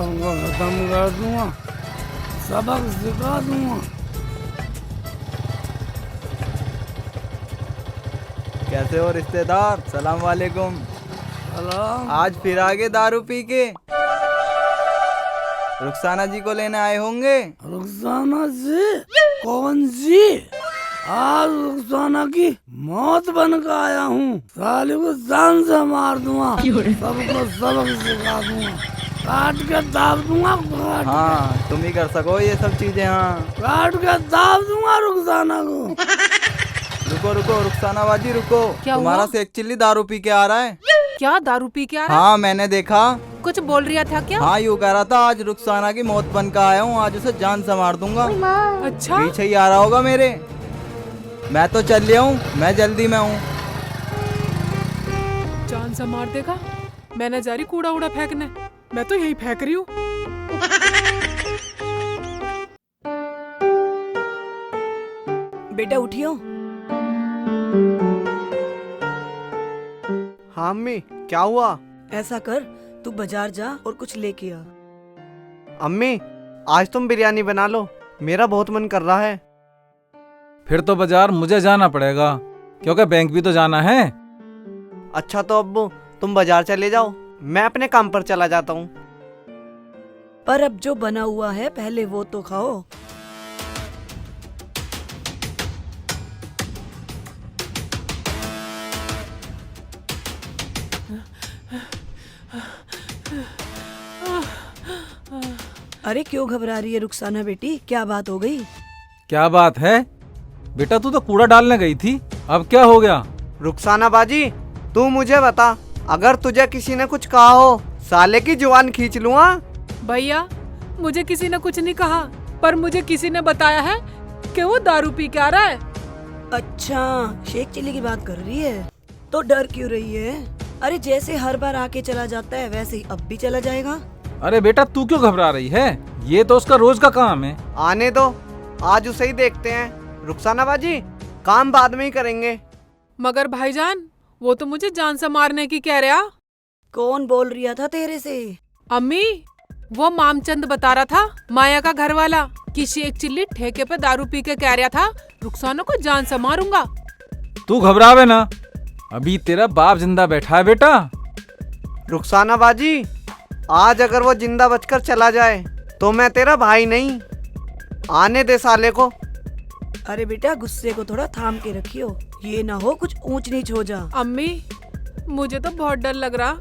सबको खत्म कर दूंगा, सबक सिखा दूंगा। कैसे हो रिश्तेदार? सलाम वालेकुम। सलाम। आज फिर आगे दारू पी के रुखसाना जी को लेने आए होंगे। रुखसाना जी? कौन जी? आज रुखसाना की मौत बन कर आया हूँ। साले को जान से मार दूंगा, सबको सबक सिखा दूंगा, काट के दाब दूंगा, हाँ तुम ही कर सको ये सब चीजें। हाँ काट के दाब दूंगा रुखसाना को। रुको रुको रुखसाना बाजी रुको। तुम्हारा शेख चिल्ली दारू पी के आ रहा है। क्या दारू पी के आ रहा है? हाँ मैंने देखा। कुछ बोल रहा था क्या? हाँ यूँ कह रहा था आज रुखसाना की मौत बन कर आया हूँ, आज उसे जान से मार दूंगा। अच्छा पीछे ही आ रहा होगा मेरे। मैं तो चल लिया हूँ, मैं जल्दी में हूँ। जान से मार देगा? मैं न जा रही कूड़ा उड़ा फेंकने, मैं तो यही फेंक रही हूँ। बेटा उठियो। हाँ अम्मी क्या हुआ? ऐसा कर, तू बाजार जा और कुछ लेके आ। अम्मी आज तुम बिरयानी बना लो, मेरा बहुत मन कर रहा है। फिर तो बाजार मुझे जाना पड़ेगा, क्योंकि बैंक भी तो जाना है। अच्छा तो अब्बू तुम बाजार चले जाओ, मैं अपने काम पर चला जाता हूँ। पर अब जो बना हुआ है पहले वो तो खाओ। अरे क्यों घबरा रही है रुखसाना बेटी, क्या बात हो गई? क्या बात है बेटा, तू तो कूड़ा डालने गई थी, अब क्या हो गया? रुखसाना बाजी तू मुझे बता, अगर तुझे किसी ने कुछ कहा हो साले की जुबान खींच लूँगा। भैया मुझे किसी ने कुछ नहीं कहा, पर मुझे किसी ने बताया है कि वो दारू पी के आ रहा है। अच्छा शेख चिल्ली की बात कर रही है, तो डर क्यों रही है? अरे जैसे हर बार आके चला जाता है वैसे ही अब भी चला जाएगा। अरे बेटा तू क्यों घबरा रही है, ये तो उसका रोज का काम है। आने दो, आज उसे ही देखते हैं। रुखसाना बाजी काम बाद में ही करेंगे। मगर भाईजान वो तो मुझे जान से मारने की कह रहा। कौन बोल रिया था तेरे से? अम्मी वो मामचंद बता रहा था, माया का घर वाला, कि शेख चिल्ली ठेके पे दारू पी के कह रहा था रुखसाना को जान से मारूंगा। तू घबरावे ना, अभी तेरा बाप जिंदा बैठा है बेटा। रुखसाना बाजी आज अगर वो जिंदा बचकर चला जाए तो मैं तेरा भाई नहीं। आने दे साले को। अरे बेटा गुस्से को थोड़ा थाम के रखियो, ये ना हो कुछ ऊंच नीच हो जा। अम्मी मुझे तो बहुत डर लग रहा,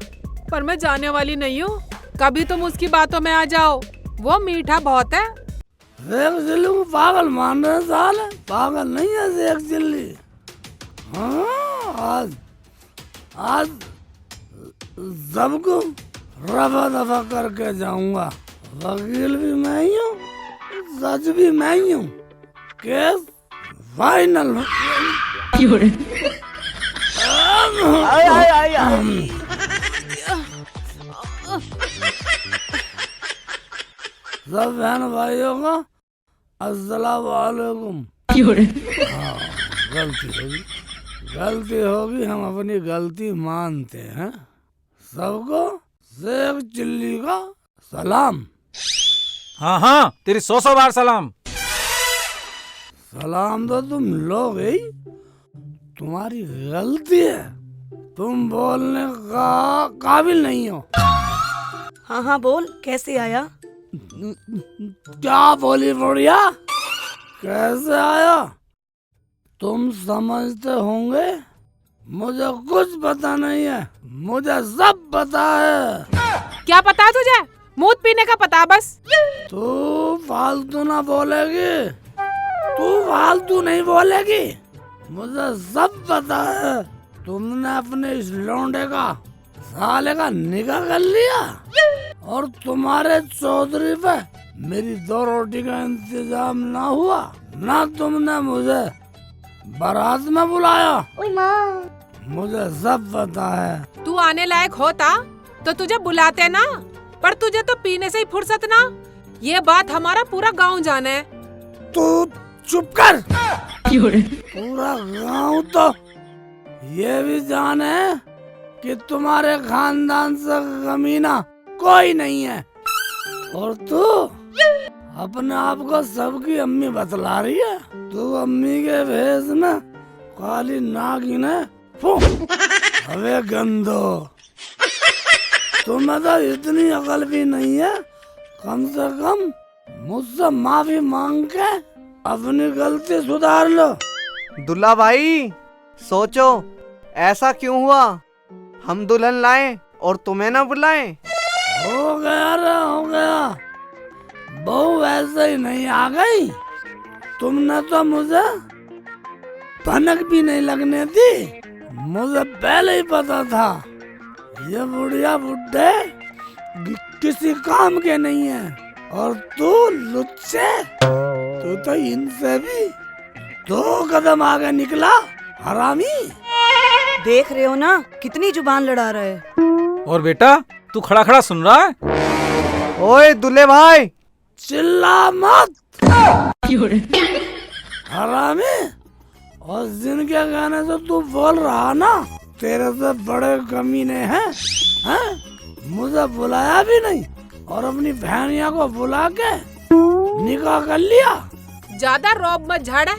पर मैं जाने वाली नहीं हूँ। कभी तुम उसकी बातों में आ जाओ, वो मीठा बहुत है। शेख चिल्ली को पागल मान रहे साले, पागल नहीं है शेख चिल्ली। हाँ आज सबको रफा दफा करके जाऊंगा। वकील भी मैं ही हूँ, सच भी मैं ही हूँ, केस फाइनल। सब बहन भाइयों का अस्सलाम वालेकुम। गलती होगी, हम अपनी गलती मानते हैं। सबको शेख चिल्ली का सलाम। हाँ हाँ तेरी 100 बार सलाम। सलाम तो तुम लोग ही, तुम्हारी गलती है, तुम बोलने का काबिल नहीं हो। हाँ हाँ बोल, कैसे आया? क्या बोली बुढ़िया, कैसे आया? तुम समझते होंगे मुझे कुछ पता नहीं है, मुझे सब पता है। क्या पता है तुझे? मूत पीने का पता बस। तू फालतू ना बोलेगी, तू फालतू नहीं बोलेगी, मुझे सब पता है। तुमने अपने इस लौंडे का साले का निकाह कर लिया और तुम्हारे चौधरी पे मेरी 2 रोटी का इंतजाम ना हुआ, ना तुमने मुझे बारात में बुलाया। मुझे सब पता है। तू आने लायक होता तो तुझे बुलाते ना, पर तुझे तो पीने से ही फुर्सत ना। ये बात हमारा पूरा गांव जाने है। तू चुप कर। पूरा गांव तो ये भी जाने कि तुम्हारे खानदान से कमीना कोई नहीं है। और तू अपने आप को सबकी अम्मी बतला रही है। तू अम्मी के भेष में काली नागिन है। अबे गंदो, तुम्हें तो इतनी अकल भी नहीं है, कम से कम मुझसे माफी मांग के अपनी गलती सुधार लो। दुल्ला भाई सोचो, ऐसा क्यों हुआ? हम दुल्हन लाए और तुम्हें ना बुलाए? हो गया रे, हो गया। बहू ऐसे ही नहीं आ गई। तुमने तो मुझे भनक भी नहीं लगने दी। मुझे पहले ही पता था ये बुढ़िया बुड्ढे किसी काम के नहीं है। और तू लुच्चे, तू तो इनसे भी 2 कदम आगे निकला, हरामी। देख रहे हो ना कितनी जुबान लड़ा रहा है। और बेटा तू खड़ा खड़ा सुन रहा है? ओए दुल्ले भाई, चिल्ला मत हरामी। और जिनके कहने से तू बोल रहा ना, तेरे से बड़े कमीने हैं। मुझे बुलाया भी नहीं और अपनी बहनिया को बुला के निकाह कर लिया। ज्यादा रौब मत झाड़ा,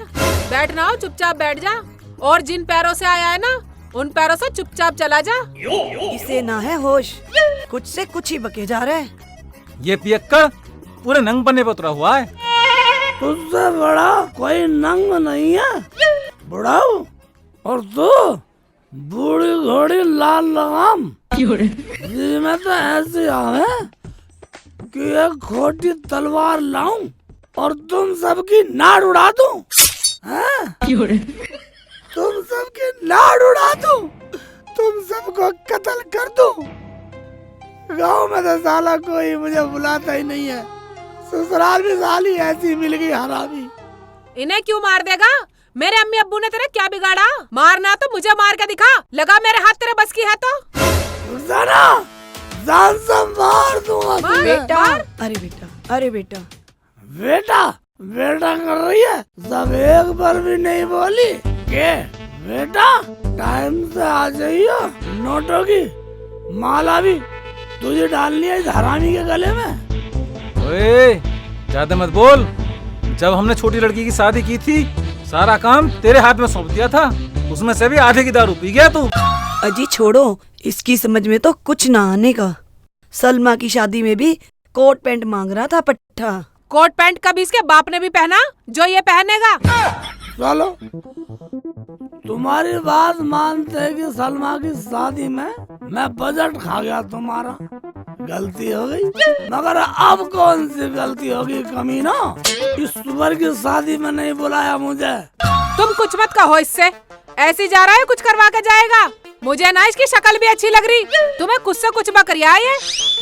बैठना हो चुपचाप बैठ जा। और जिन पैरों से आया है ना, उन पैरों से चुपचाप चला जा। इसे ना है होश, कुछ से कुछ ही बके जा रहा है। ये पियक्कड़ पूरे नंग पन्ने पर उतरा हुआ है। तुझसे बड़ा कोई नंग नहीं है बुढ़ाऊ। और तू बूढ़ी घोड़ी लाल लगाम जी में तो ऐसी आवे कि एक खोटी तलवार लाऊं और तुम सबकी नाड़ उड़ा दूं। तुम सबकी नाड़ उड़ा दूं, तुम सबको कत्ल कर दूं। गांव में तो साला कोई मुझे बुलाता ही नहीं है। ससुराल में साली ऐसी मिल गई हरामी। इन्हें क्यों मार देगा? मेरे अम्मी अब्बू ने तेरा क्या बिगाड़ा? मारना तो मुझे मार के दिखा, लगा मेरे हाथ तेरे बस की है तो। रुखसाना, जान से मार दूंगा तुझे। बेटा, अरे बेटा, अरे बेटा, बेटा बेटा कर रही है, सब एक बार भी नहीं बोली के बेटा टाइम से आ जाइयो। नोटों की माला भी तुझे डालनी है इस हरामी के गले में। ओए ज्यादा मत बोल। जब हमने छोटी लड़की की शादी की थी, सारा काम तेरे हाथ में सौंप दिया था। उसमें से भी आधे की दारू पी गया तू। अजी छोड़ो, इसकी समझ में तो कुछ ना आने का। सलमा की शादी में भी कोट पैंट मांग रहा था पट्टा। कोट पैंट कभी इसके बाप ने भी पहना जो ये पहनेगा। चलो तुम्हारी बात मानते हैं कि सलमा की शादी में मैं बजट खा गया, तुम्हारा गलती हो गई। मगर अब कौन सी गलती होगी कमीना? इस सुअर की शादी में नहीं बुलाया मुझे। तुम कुछ मत कहो इससे, ऐसी जा रहा है कुछ करवा के जाएगा। मुझे ना इसकी शक्ल भी अच्छी लग रही। तुम्हें कुछ से कुछ बकरिया है।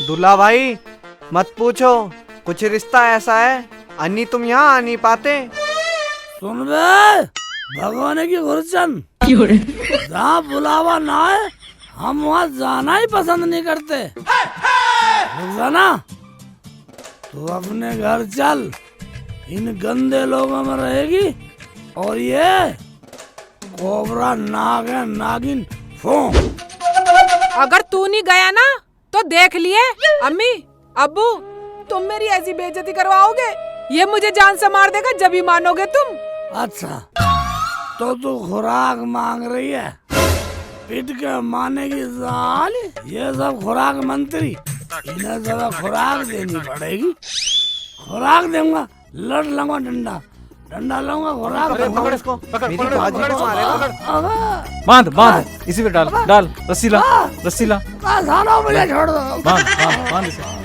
दुल्ला भाई मत पूछो, कुछ रिश्ता ऐसा है अन्नी तुम यहाँ आ नहीं पाते। सुन बे भगवान की गुरचन, जहाँ बुलावा ना है हम वहाँ जाना ही पसंद नहीं करते। रुखसाना, तू अपने घर चल, इन गंदे लोगों में रहेगी। और ये कोबरा नाग है, नागिन फो। अगर तू नहीं गया ना तो देख लिए अम्मी अब्बू, तुम मेरी ऐसी बेइज्जती करवाओगे। ये मुझे जान से मार देगा, जब ही मानोगे तुम। अच्छा तो तू खुराक मांग रही है, पिट के माने की साली। ये सब खुराक मंत्री, इन्हें जरा खुराक देनी पड़ेगी। खुराक दूंगा, लड़ लूंगा, डंडा डंडा लूंगा, खुराक पकड़ इसको, मेरी बाजी को मारेगा। बांध बांध इसी पे डाल डाल, रस्सी ला रस्सी ला, साला मुझे छोड़ दो। बांध बांध बांध इसे।